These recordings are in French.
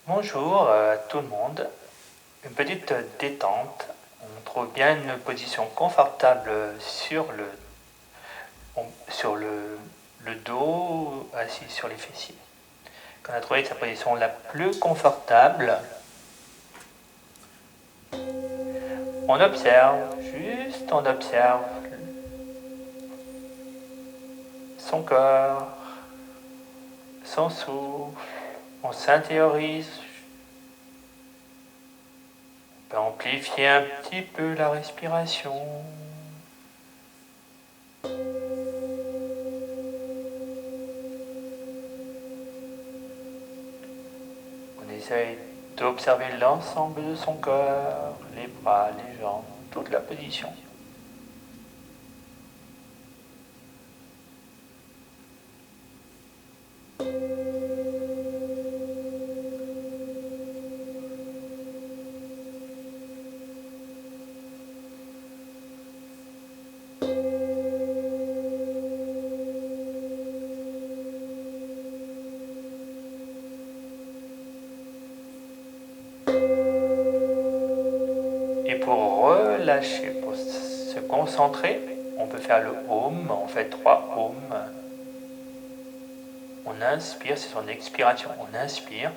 Bonjour à tout le monde. Une petite détente. On trouve bien une position confortable sur le dos, assis sur les fessiers. Quand on a trouvé sa position la plus confortable, on observe son corps, son souffle. On s'intériorise. On peut amplifier un petit peu la respiration. On essaye d'observer l'ensemble de son corps, les bras, les jambes, toute la position. Et pour relâcher, pour se concentrer, on peut faire le Om. On fait 3 Om. On inspire, c'est son expiration. On inspire.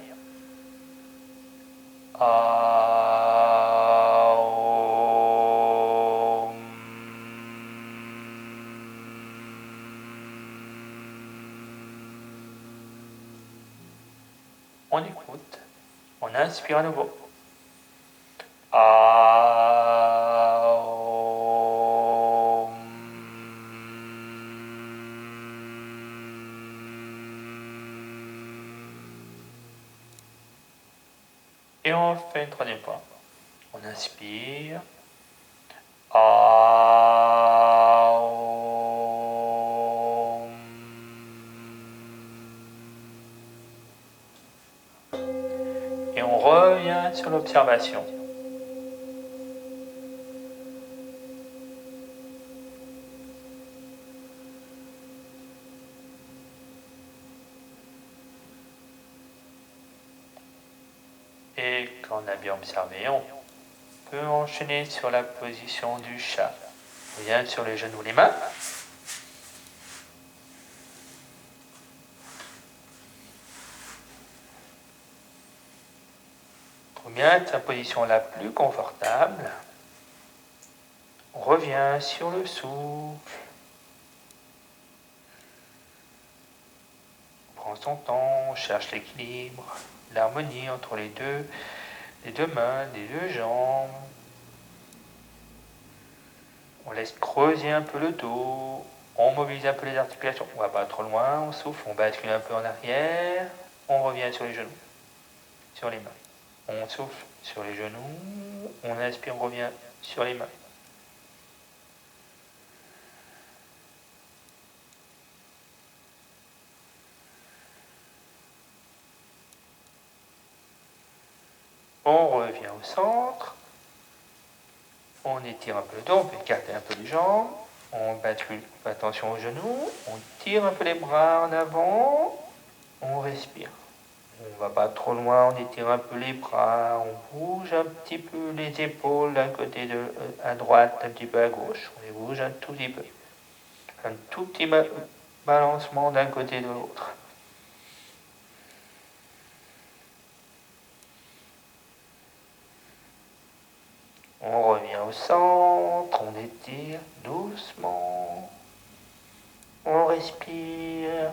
On écoute. On inspire à nouveau. Et on fait une troisième fois. On inspire. Et on revient sur l'observation. Et quand on a bien observé, on peut enchaîner sur la position du chat. On vient sur les genoux, les mains. On vient sa position la plus confortable. On revient sur le souffle. On prend son temps, on cherche l'équilibre, l'harmonie entre les deux mains, les deux jambes. On laisse creuser un peu le dos, on mobilise un peu les articulations. On ne va pas trop loin, on souffle, on bascule un peu en arrière, on revient sur les genoux, sur les mains. On souffle sur les genoux, on inspire, on revient sur les mains. On revient au centre. On étire un peu le dos, on peut écarter un peu les jambes. On bascule, attention aux genoux. On tire un peu les bras en avant. On respire. On ne va pas trop loin, on étire un peu les bras. On bouge un petit peu les épaules d'un côté à droite, un petit peu à gauche. On les bouge un tout petit peu. Un tout petit balancement d'un côté et de l'autre. On revient au centre, on étire doucement. On respire.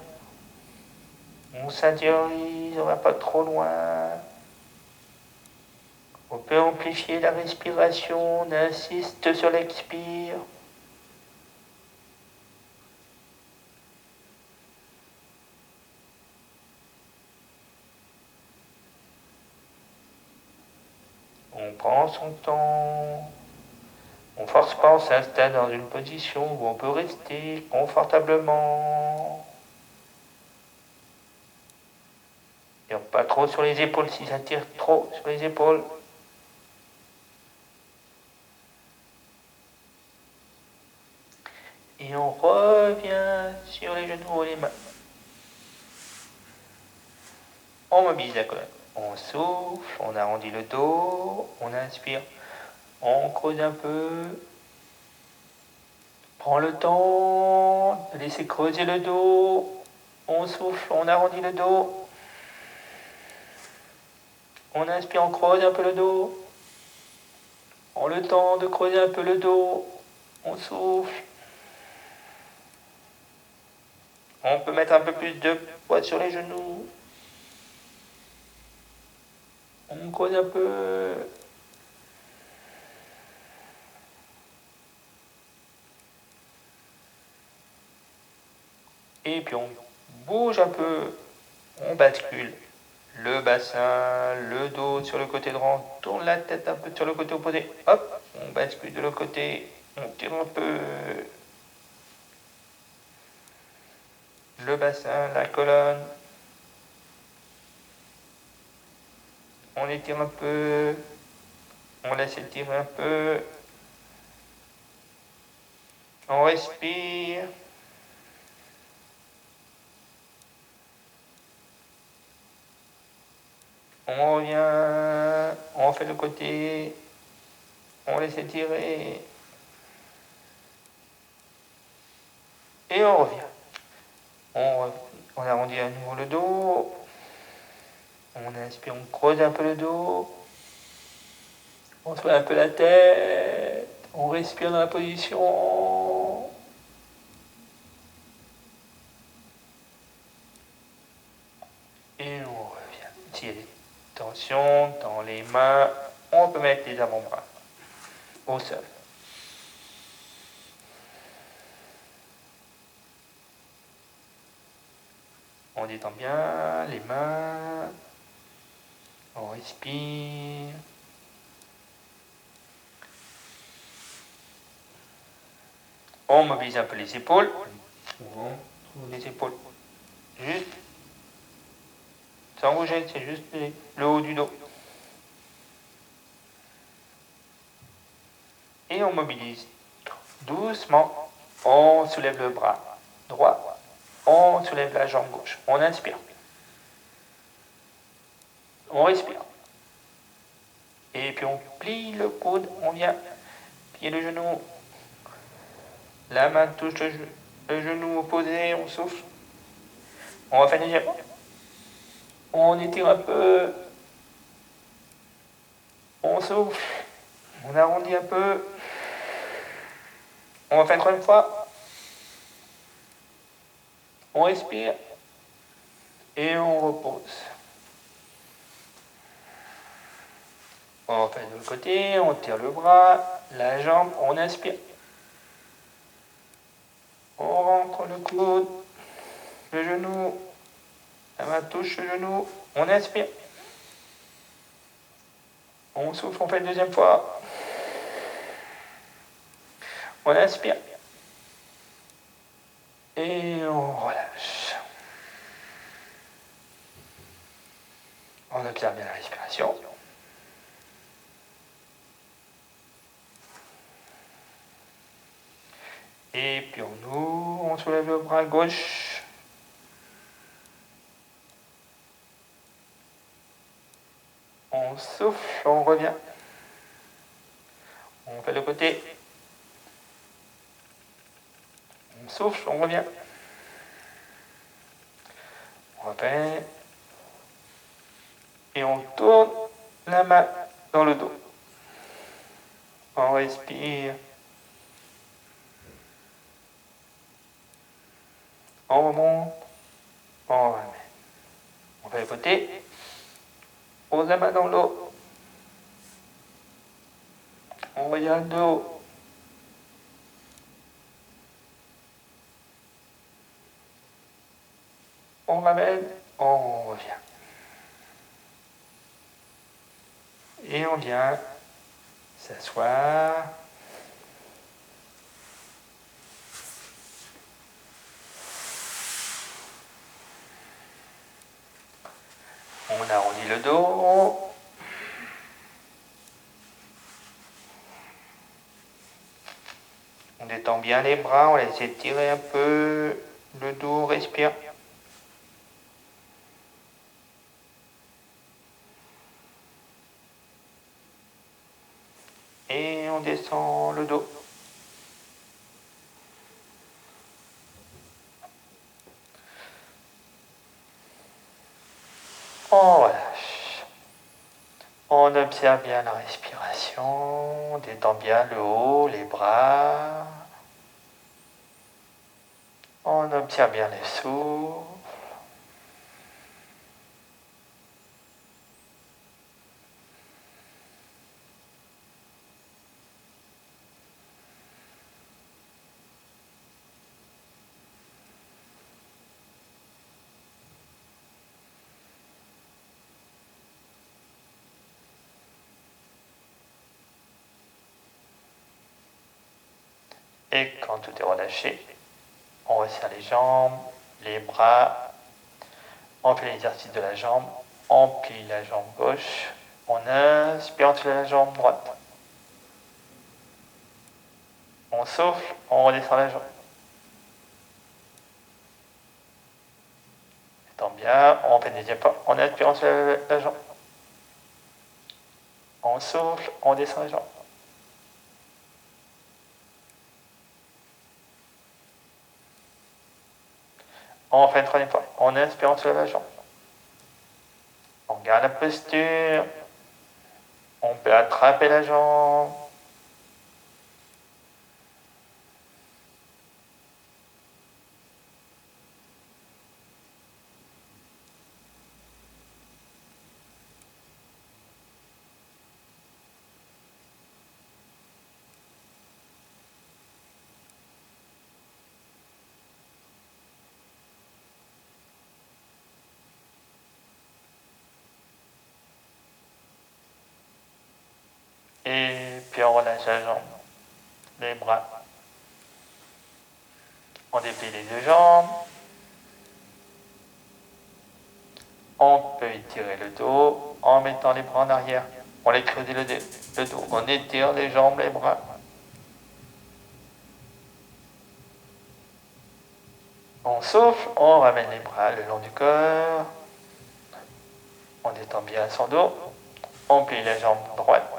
On s'intériorise, on ne va pas trop loin. On peut amplifier la respiration, on insiste sur l'expire. On prend son temps. On ne force pas, on s'installe dans une position où on peut rester confortablement. Et pas trop sur les épaules, si ça tire trop sur les épaules. Et on revient sur les genoux et les mains. On mobilise la colonne. On souffle, on arrondit le dos, on inspire, on creuse un peu. Prends le temps de laisser creuser le dos. On souffle, on arrondit le dos. On inspire, on creuse un peu le dos. Prends le temps de creuser un peu le dos. On souffle. On peut mettre un peu plus de poids sur les genoux. On creuse un peu. Et puis on bouge un peu. On bascule le bassin, le dos sur le côté droit. On tourne la tête un peu sur le côté opposé. Hop, on bascule de l'autre côté. On tire un peu le bassin, la colonne. On étire un peu. On laisse étirer un peu. On respire. On revient. On fait le côté. On laisse étirer. Et on revient. On arrondit à nouveau le dos. On inspire, on creuse un peu le dos. On soulève un peu la tête. On respire dans la position. Et on revient. S'il y a des tensions dans les mains, on peut mettre les avant-bras au sol. On détend bien les mains. On respire. On mobilise un peu les épaules. On trouve les épaules juste sans bouger, c'est juste le haut du dos. Et on mobilise doucement. On soulève le bras droit. On soulève la jambe gauche. On inspire. On respire. Et puis on plie le coude. On vient plier le genou. La main touche le genou opposé. On souffle. On refait une deuxième fois. On étire un peu. On souffle. On arrondit un peu. On refait une troisième fois. On respire. Et on repose. On refait de l'autre côté. On tire le bras, la jambe. On inspire. On rentre le coude, le genou. La main touche le genou. On inspire. On souffle. On fait une deuxième fois. On inspire. Et on relâche. On observe bien la respiration. Et puis on ouvre, on soulève le bras gauche. On souffle, on revient. On fait le côté. On souffle, on revient. On refait. Et on tourne la main dans le dos. On respire. On remonte. On remet. On fait le côté. On pose la main dans l'eau. On regarde le haut. On ramène. On revient. Et on vient s'asseoir. On arrondit le dos. On détend bien les bras, on laisse étirer un peu le dos, on respire. Et on descend le dos. On relâche. On observe bien la respiration, on détend bien le haut, les bras. On observe bien les souffles. Et quand tout est relâché, on resserre les jambes, les bras, on fait l'exercice de la jambe, on plie la jambe gauche, on inspire, on soulève la jambe droite. On souffle, on redescend la jambe. Tant bien, on fait des deuxième pas, on inspire, on soulève la jambe. On souffle, on descend la jambe. On fait une troisième fois, on inspire, on soulève la jambe. On garde la posture. On peut attraper la jambe. Et puis on relâche la jambe, les bras. On déplie les deux jambes. On peut étirer le dos en mettant les bras en arrière. On les creuse le dos. On étire les jambes, les bras. On souffle, on ramène les bras le long du corps. On détend bien son dos. On plie la jambe droite.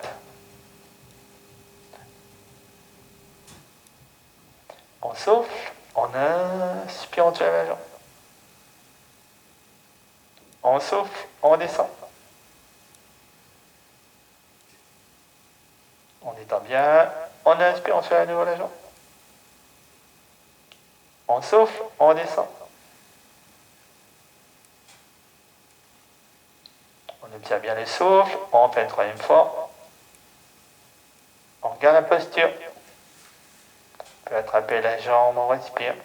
On souffle, on inspire, on soulève la jambe. On souffle, on descend. On détend bien. On inspire, on soulève à nouveau la jambe. On souffle, on descend. On observe bien le souffle. On fait une troisième fois. On regarde la posture. On peut attraper la jambe, on respire.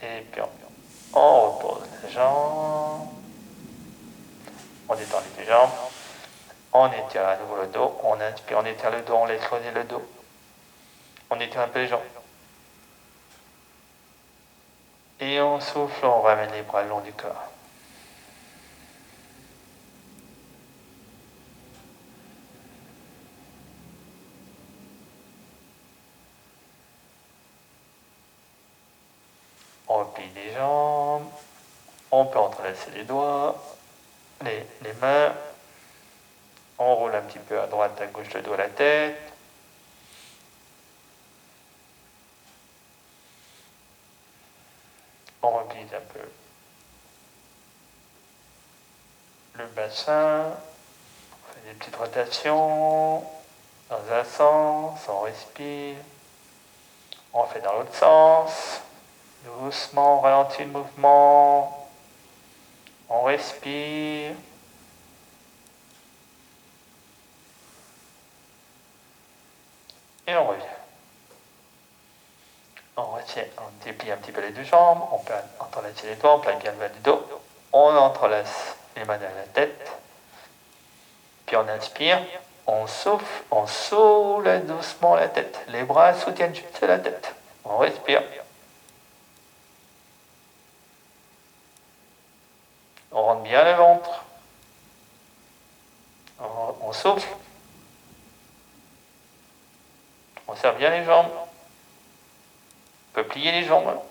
Et puis on repose la jambe. On détend les deux jambes. On étire à nouveau le dos. On inspire, on étire le dos, on laisse creuser le dos. On étire un peu les jambes. Et on souffle, on ramène les bras le long du corps. On replie les jambes. On peut entrelacer les doigts, les mains. On roule un petit peu à droite, à gauche, le dos, la tête. On replie un peu le bassin. On fait des petites rotations dans un sens. On respire. On fait dans l'autre sens. Doucement, on ralentit le mouvement. On respire. Et on revient. On retient, on déplie un petit peu les deux jambes. On peut entrelacer les doigts, on plaque bien le bas du dos. On entrelace les mains derrière la tête. Puis on inspire. On souffle, on soulève doucement la tête. Les bras soutiennent juste la tête. On respire. bien le ventre. On souffle. On serre bien les jambes. On peut plier les jambes. On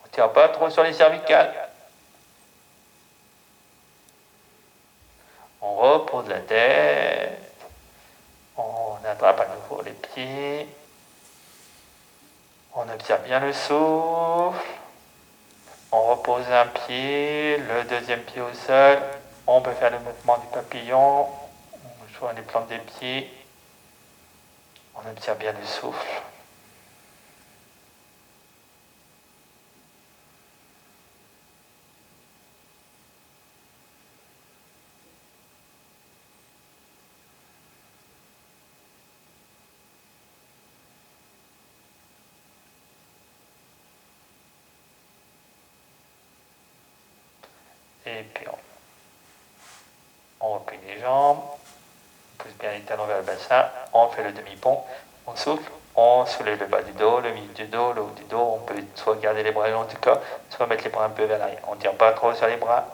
ne tire pas trop sur les cervicales. On repose la tête. On attrape à nouveau les pieds. On observe bien le souffle. On repose un pied, le deuxième pied au sol. On peut faire le mouvement du papillon. On joue les plantes des pieds. On observe bien le souffle. Et puis on replie les jambes. On pousse bien les talons vers le bassin. On fait le demi-pont. On souffle. On soulève le bas du dos, le milieu du dos, le haut du dos. On peut soit garder les bras le long du corps, soit mettre les bras un peu vers l'arrière. On ne tire pas trop sur les bras.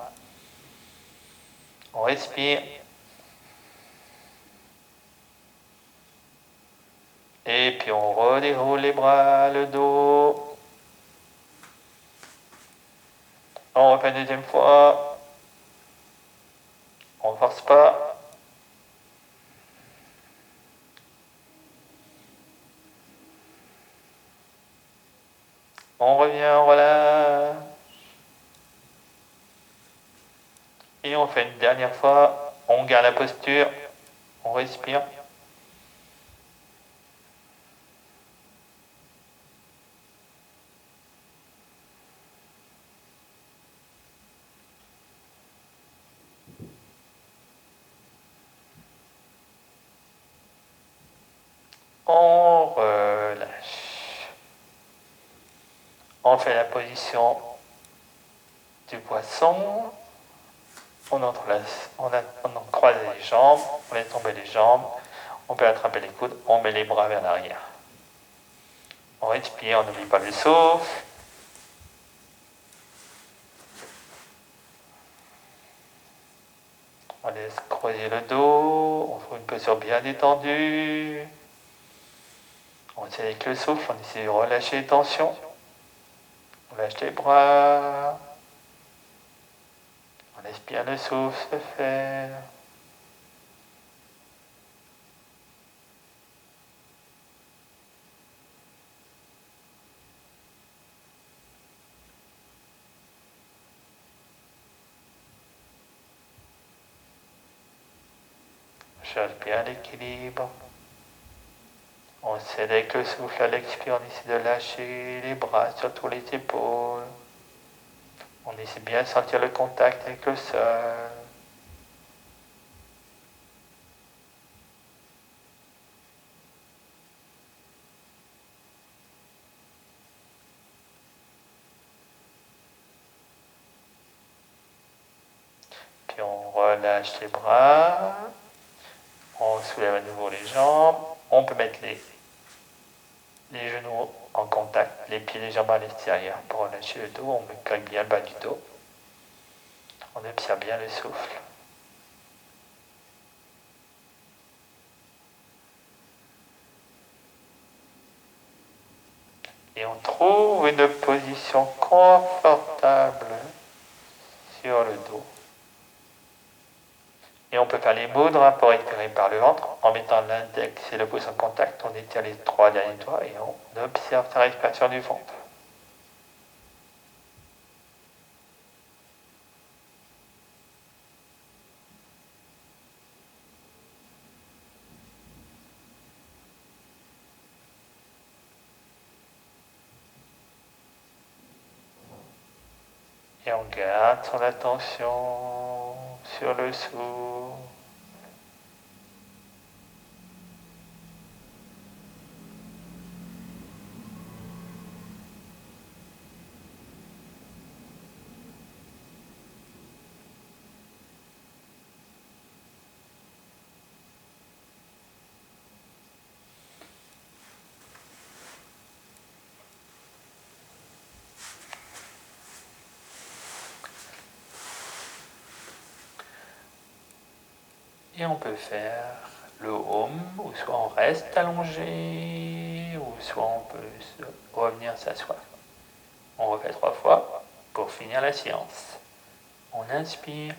On respire. Et puis on redéroule les bras, le dos. On refait une deuxième fois. On ne force pas. On revient, on relâche. Et on fait une dernière fois. On garde la posture. On respire. On relâche. On fait la position du poisson. On croise les jambes. On laisse tomber les jambes. On peut attraper les coudes. On met les bras vers l'arrière. On respire. On n'oublie pas le souffle. On laisse creuser le dos. On trouve une posture bien détendue. On tient avec le souffle. On essaie de relâcher les tensions. On lâche les bras. On laisse bien le souffle se faire. On cherche bien l'équilibre. On cède avec le souffle à l'expire. On essaie de lâcher les bras, surtout les épaules. On essaie bien de sentir le contact avec le sol. Puis on relâche les bras. On soulève à nouveau les jambes. On peut mettre les genoux en contact, les pieds légèrement à l'extérieur pour relâcher le dos. On colle bien le bas du dos. On observe bien le souffle. Et on trouve une position confortable sur le dos. Et on peut faire les moudras pour respirer par le ventre en mettant l'index et le pouce en contact. On étire les 3 derniers doigts et on observe sa respiration du ventre. Et on garde son attention sur le souffle. Et on peut faire le Om, ou soit on reste allongé, ou soit on peut revenir s'asseoir. On refait 3 fois pour finir la séance. On inspire.